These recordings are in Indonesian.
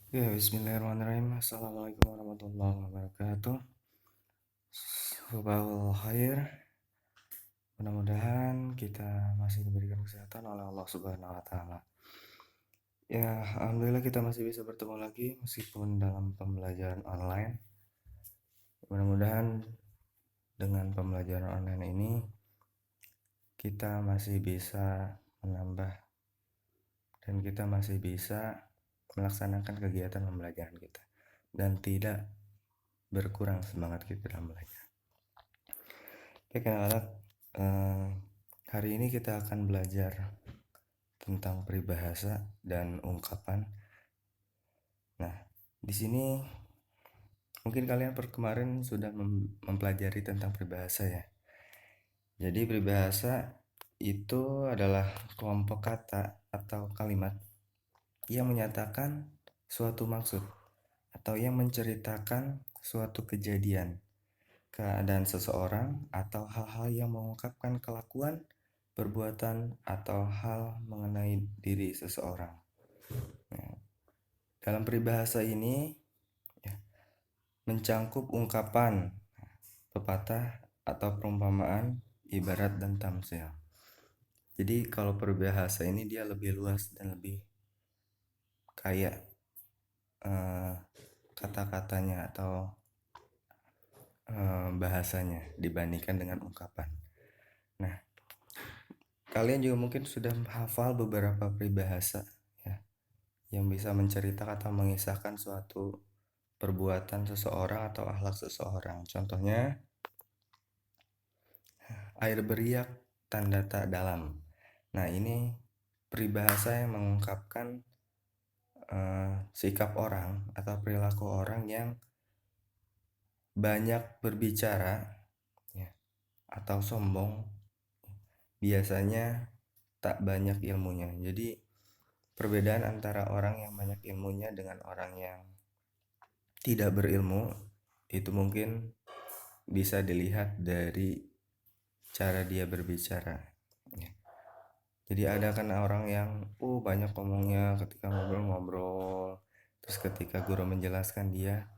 Ya, bismillahirrahmanirrahim. Assalamualaikum warahmatullahi wabarakatuh. Subhanallah khair. Mudah-mudahan kita masih diberikan kesehatan oleh Allah Subhanahu wa taala. Ya, alhamdulillah kita masih bisa bertemu lagi meskipun dalam pembelajaran online. Mudah-mudahan dengan pembelajaran online ini kita masih bisa menambah dan kita masih bisa melaksanakan kegiatan pembelajaran kita dan tidak berkurang semangat kita dalam belajar. Oke, anak-anak, hari ini kita akan belajar tentang peribahasa dan ungkapan. Nah, di sini mungkin kalian kemarin sudah mempelajari tentang peribahasa ya. Jadi peribahasa itu adalah kelompok kata atau kalimat yang menyatakan suatu maksud atau yang menceritakan suatu kejadian, keadaan seseorang, atau hal-hal yang mengungkapkan kelakuan, perbuatan, atau hal mengenai diri seseorang. Nah, dalam peribahasa ini ya, mencangkup ungkapan, pepatah, atau perumpamaan, ibarat, dan tamsil. Jadi kalau peribahasa ini dia lebih luas dan lebih kaya kata-katanya atau bahasanya dibandingkan dengan ungkapan. Nah, kalian juga mungkin sudah hafal beberapa peribahasa ya, yang bisa menceritakan atau mengisahkan suatu perbuatan seseorang atau akhlak seseorang. Contohnya, air beriak tanda tak dalam. Nah, ini peribahasa yang mengungkapkan sikap orang atau perilaku orang yang banyak berbicara ya, atau sombong, biasanya tak banyak ilmunya. Jadi perbedaan antara orang yang banyak ilmunya dengan orang yang tidak berilmu itu mungkin bisa dilihat dari cara dia berbicara ya. Jadi ada kan orang yang banyak ngomongnya ketika ngobrol-ngobrol, terus ketika guru menjelaskan dia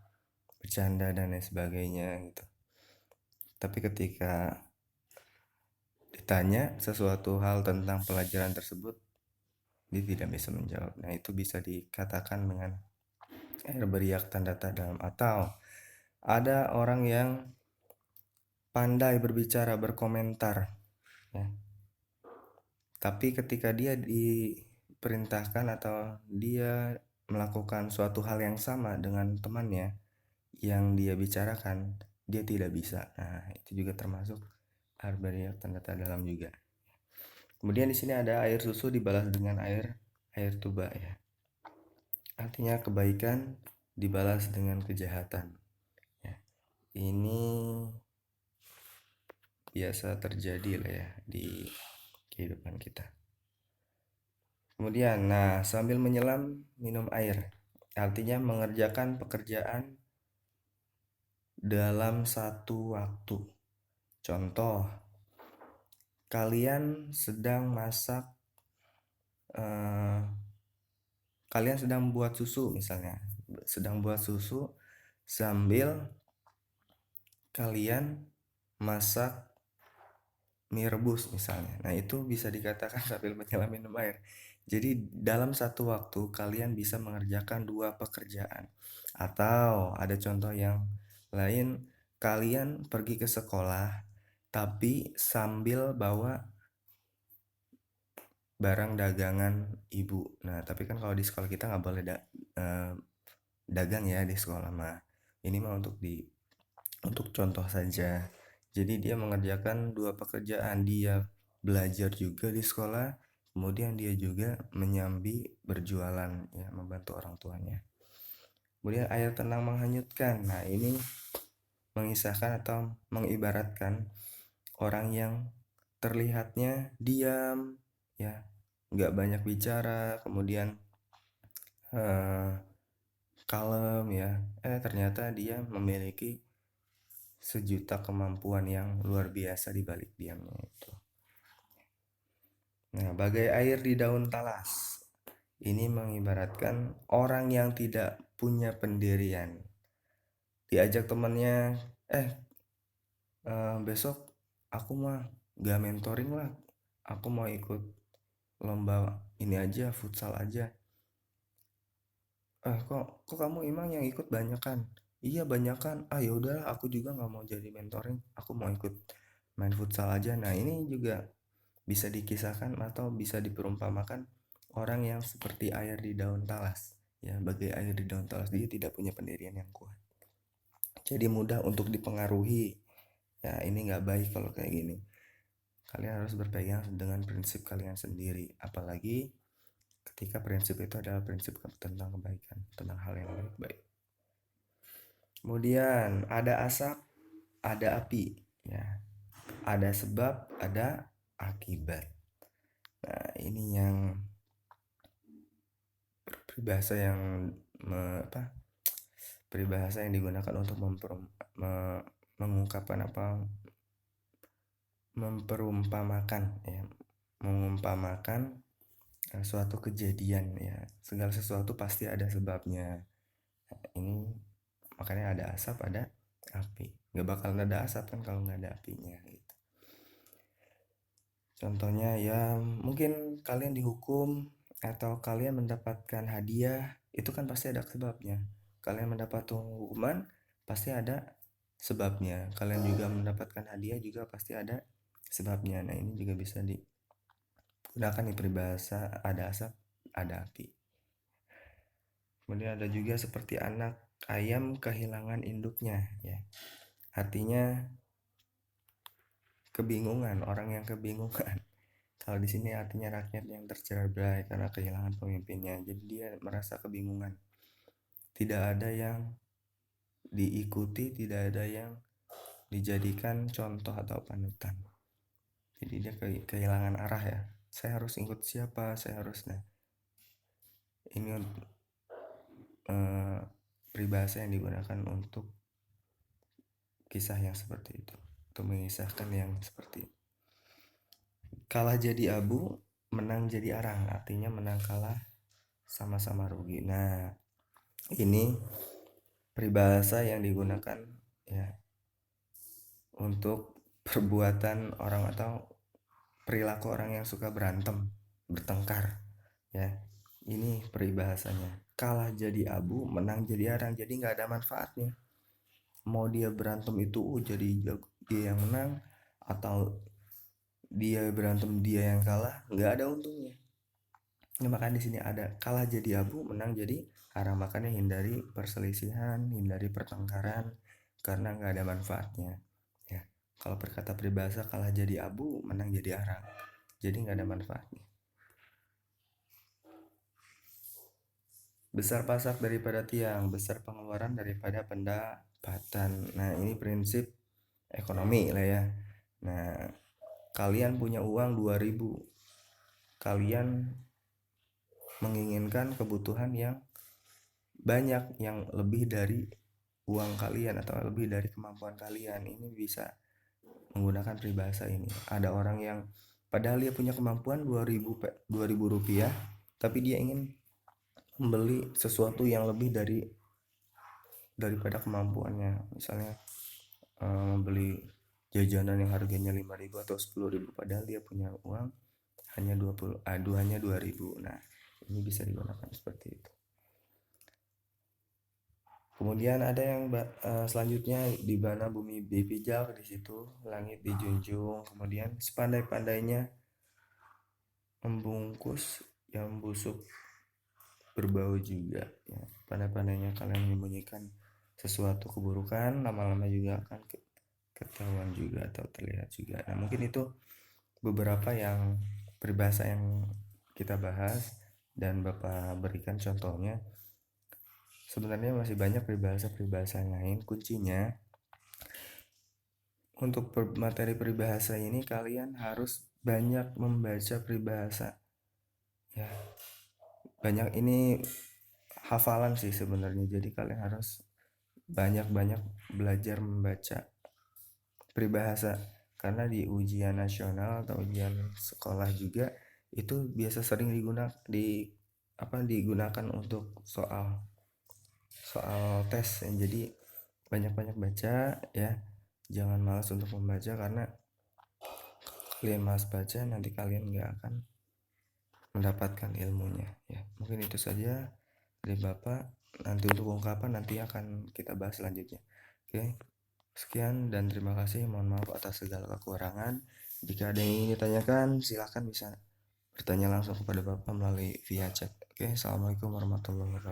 bercanda dan lain sebagainya gitu. Tapi ketika ditanya sesuatu hal tentang pelajaran tersebut, dia tidak bisa menjawab. Nah, itu bisa dikatakan dengan air beriak tanda tak dalam. Atau ada orang yang pandai berbicara, berkomentar ya. Tapi ketika dia diperintahkan atau dia melakukan suatu hal yang sama dengan temannya yang dia bicarakan, dia tidak bisa. Nah, itu juga termasuk air beriak tanda tak dalam juga. Kemudian di sini ada air susu dibalas dengan air tuba ya. Artinya kebaikan dibalas dengan kejahatan. Ya. Ini biasa terjadi lah ya di kehidupan kita. Kemudian, nah, sambil menyelam minum air. Artinya mengerjakan pekerjaan dalam satu waktu. Contoh, kalian sedang masak, kalian sedang buat susu misalnya, sedang buat susu sambil kalian masak mie rebus misalnya. Nah, itu bisa dikatakan sambil menyelam minum air. Jadi dalam satu waktu kalian bisa mengerjakan dua pekerjaan. Atau ada contoh yang lain, kalian pergi ke sekolah tapi sambil bawa barang dagangan ibu. Nah, tapi kan kalau di sekolah kita nggak boleh dagang ya di sekolah mah. Ini mah untuk contoh saja. Jadi dia mengerjakan dua pekerjaan, dia belajar juga di sekolah, kemudian dia juga menyambi berjualan ya, membantu orang tuanya. Kemudian air tenang menghanyutkan. Nah, ini mengisahkan atau mengibaratkan orang yang terlihatnya diam ya, nggak banyak bicara, kemudian kalem ya, ternyata dia memiliki sejuta kemampuan yang luar biasa di balik diamnya itu. Nah, bagai air di daun talas. Ini mengibaratkan orang yang tidak punya pendirian. Diajak temannya, besok aku mah gak mentoring lah, aku mau ikut lomba ini aja, futsal aja. Kok kamu emang yang ikut banyak kan? Iya banyak kan. Ah ya udahlah, aku juga nggak mau jadi mentoring. Aku mau ikut main futsal aja. Nah ini juga bisa dikisahkan atau bisa diperumpamakan orang yang seperti air di daun talas. Ya, bagai air di daun talas, dia tidak punya pendirian yang kuat. Jadi mudah untuk dipengaruhi. Ya ini nggak baik kalau kayak gini. Kalian harus berpegang dengan prinsip kalian sendiri. Apalagi ketika prinsip itu adalah prinsip tentang kebaikan, tentang hal yang baik-baik. Kemudian ada asap, ada api, ya. Ada sebab, ada akibat. Nah, ini yang peribahasa yang peribahasa yang digunakan untuk mengungkapkan memperumpamakan, ya, mengumpamakan suatu kejadian, ya. Segala sesuatu pasti ada sebabnya. Ini makanya ada asap, ada api. Nggak bakal ada asap kan kalau nggak ada apinya, gitu. Contohnya ya mungkin kalian dihukum atau kalian mendapatkan hadiah, itu kan pasti ada sebabnya. Kalian mendapat hukuman pasti ada sebabnya. Kalian juga mendapatkan hadiah juga pasti ada sebabnya. Nah ini juga bisa digunakan di peribahasa ada asap, ada api. Kemudian ada juga seperti anak ayam kehilangan induknya, ya. Artinya kebingungan, orang yang kebingungan. Kalau di sini artinya rakyat yang tercerai karena kehilangan pemimpinnya. Jadi dia merasa kebingungan. Tidak ada yang diikuti, tidak ada yang dijadikan contoh atau panutan. Jadi dia kehilangan arah, ya. Saya harus ikut siapa? Saya harus. Nah, ini peribahasa yang digunakan untuk kisah yang seperti itu. Untuk mengisahkan yang seperti itu. Kalah jadi abu, menang jadi arang. Artinya menang kalah sama-sama rugi. Nah, ini peribahasa yang digunakan, ya, untuk perbuatan orang atau perilaku orang yang suka berantem, bertengkar, ya. Ini peribahasanya. Kalah jadi abu, menang jadi arang. Jadi nggak ada manfaatnya. Mau dia berantem itu jadi dia yang menang, atau dia berantem dia yang kalah, nggak ada untungnya. Nah, makanya di sini ada kalah jadi abu, menang jadi arang. Makanya hindari perselisihan, hindari pertengkaran, karena nggak ada manfaatnya, ya. Kalau berkata peribahasa kalah jadi abu, menang jadi arang, jadi nggak ada manfaatnya. Besar pasak daripada tiang, besar pengeluaran daripada pendapatan. Nah ini prinsip ekonomi lah, ya. Nah kalian punya uang 2000, kalian menginginkan kebutuhan yang banyak, yang lebih dari uang kalian atau lebih dari kemampuan kalian. Ini bisa menggunakan peribahasa ini. Ada orang yang padahal dia punya kemampuan 2000 rupiah, tapi dia ingin membeli sesuatu yang lebih daripada kemampuannya. Misalnya membeli jajanan yang harganya 5.000 atau 10.000, padahal dia punya uang hanya 2.000. Nah ini bisa digunakan seperti itu. Kemudian ada yang selanjutnya, di mana bumi dipijak, di situ langit dijunjung. Kemudian sepandai-pandainya membungkus, yang busuk berbau juga, ya. Pandai-pandainya kalian menyembunyikan sesuatu keburukan, lama-lama juga akan ketahuan juga atau terlihat juga. Nah mungkin itu beberapa yang peribahasa yang kita bahas dan Bapak berikan contohnya. Sebenarnya masih banyak peribahasa-peribahasa lain. Kuncinya untuk materi peribahasa ini kalian harus banyak membaca peribahasa, ya. Banyak ini hafalan sih sebenarnya. Jadi kalian harus banyak-banyak belajar membaca peribahasa, karena di ujian nasional atau ujian sekolah juga itu biasa sering digunakan untuk soal tes ya. Jadi banyak-banyak baca ya, jangan malas untuk membaca, karena kalian malas baca nanti kalian nggak akan mendapatkan ilmunya ya. Mungkin itu saja dari Bapak. Nanti untuk ungkapan nanti akan kita bahas selanjutnya. Oke, sekian dan terima kasih. Mohon maaf atas segala kekurangan. Jika ada yang ingin ditanyakan, silahkan bisa bertanya langsung kepada Bapak melalui via chat. Oke, assalamualaikum warahmatullahi wabarakatuh.